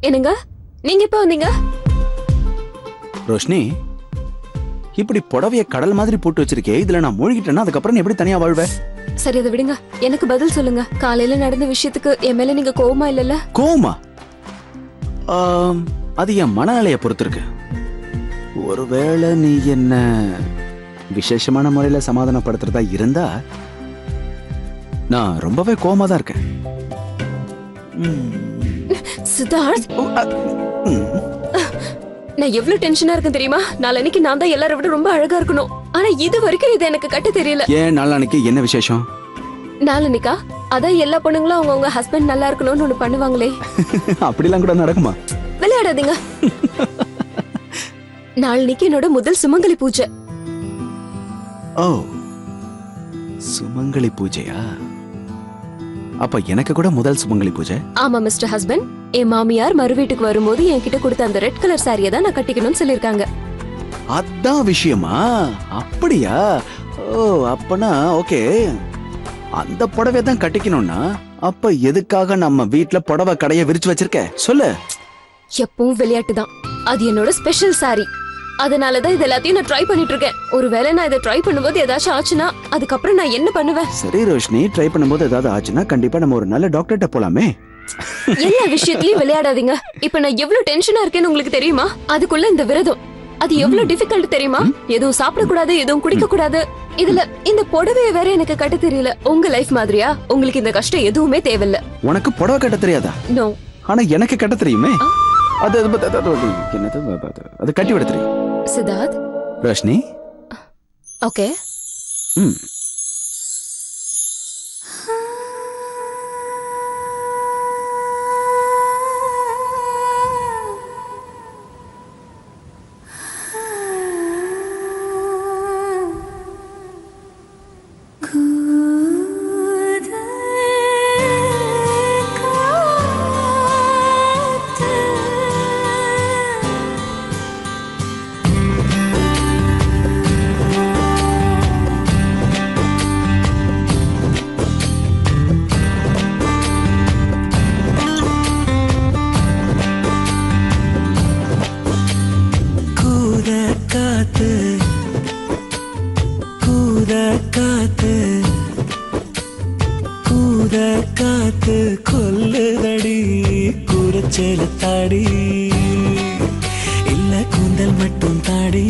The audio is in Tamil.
என்னங்க, நீங்க எப்ப வந்தீங்க? ரோஷினி, இப்படி புடவைய கடல் மாதிரி போட்டு வச்சிருக்கே, இதுல நான் மூழ்கிட்டேன்னா அதுக்கப்புறம் எப்படி தனியா வாழ்வேன்? சரி, அதை விடுங்க. எனக்கு பதில் சொல்லுங்க. காலையில நடந்த விஷயத்துக்கு என் மேல நீங்க கோவமா இல்லல்ல? கோவமா? அது என் மனநிலைய பொறுத்து இருக்கு. ஒருவேளை நீ என்ன விசேஷமான முறையில சமாதானப்படுத்துறதா இருந்தா நான் ரொம்பவே கோவமா தான் இருக்கேன். சித்தார்த், நான் எவ்வளவு டென்ஷனா இருக்கேன் தெரியுமா? நாளைக்கு நான் தான் எல்லாரை விட ரொம்ப அழகா இருக்கணும். ஆனா இது வரைக்கும் இது எனக்கு கட்ட தெரியல. ஏன் நாளைக்கு என்ன விசேஷம்? நாளைக்கா? அதான் எல்லா பொண்ணுங்களும் அவங்க ஹஸ்பண்ட் நல்லா இருக்கணும்னு ஒண்ணு பண்ணுவாங்களே. அப்படிலாம் கூட நடக்குமா? விளையாடாதீங்க. நாளைக்கு என்னோட முதல் சுமங்கலி பூஜை. ஓ, சுமங்கலி பூஜையா? அப்ப எனக்கு கூட முதல் சுமங்கலி பூஜை. ஆமா மிஸ்டர் ஹஸ்பண்ட், என் மாமியார் மறு வீட்டுக்கு வரும்போது என்கிட்ட கொடுத்த அந்த ரெட் கலர் சாரியை தான் நான் கட்டிக்கணும்னு சொல்லிருக்காங்க. அதான் விஷயமா? அப்படியா? ஓ, அப்பனா ஓகே. அந்த புடவை தான் கட்டிக்கணும்னா அப்ப எதுக்காக நம்ம வீட்ல புடவை கடைய விரிச்சு வச்சிருக்க சொல்லு. எப்பவும் விளையாட்டு தான். அது என்னோட ஸ்பெஷல் சாரி. அதனாலதான் இது எல்லாத்தையும் நான் ட்ரை பண்ணிட்டு இருக்கேன். ஒருவேளை நான் இதை ட்ரை பண்ணும்போது ஏதாச்சும் ஆச்சுன்னா அதுக்கப்புறம் நான் என்ன பண்ணுவேன்? சரி ரோஷினி, ட்ரை பண்ணும்போது ஏதாவது ஆச்சுன்னா கண்டிப்பா நம்ம ஒரு நல்ல டாக்டர்கிட்ட போலாமே. எல்லா விஷயத்திலயும் விளையாடாதீங்க. இப்ப நான் எவ்வளவு டென்ஷனா இருக்கேன்னு உங்களுக்கு தெரியுமா? அதுக்குள்ள இந்த விரதம், அது எவ்வளவு டிஃபிகல்ட் தெரியுமா? எதுவும் சாப்பிடக்கூடாது, எதுவும் குடிக்க கூடாது. இதுல இந்த புடவைய வேற எனக்கு கட்ட தெரியல. உங்க லைஃப் மாதிரியா? உங்களுக்கு இந்த கஷ்டம் எதுவுமே தேவையில்ல. உனக்கு புடவை கட்ட தெரியாதா? நோ. ஆனா எனக்கு கட்ட தெரியுமே. அது அது கட்டி விட தெரியும். சித்தார்த். ரோஷினி. ஓகே. காத்து கொல்லுதடி குரச்சல தாடி இல்ல கூந்தல் மட்டும் தாடி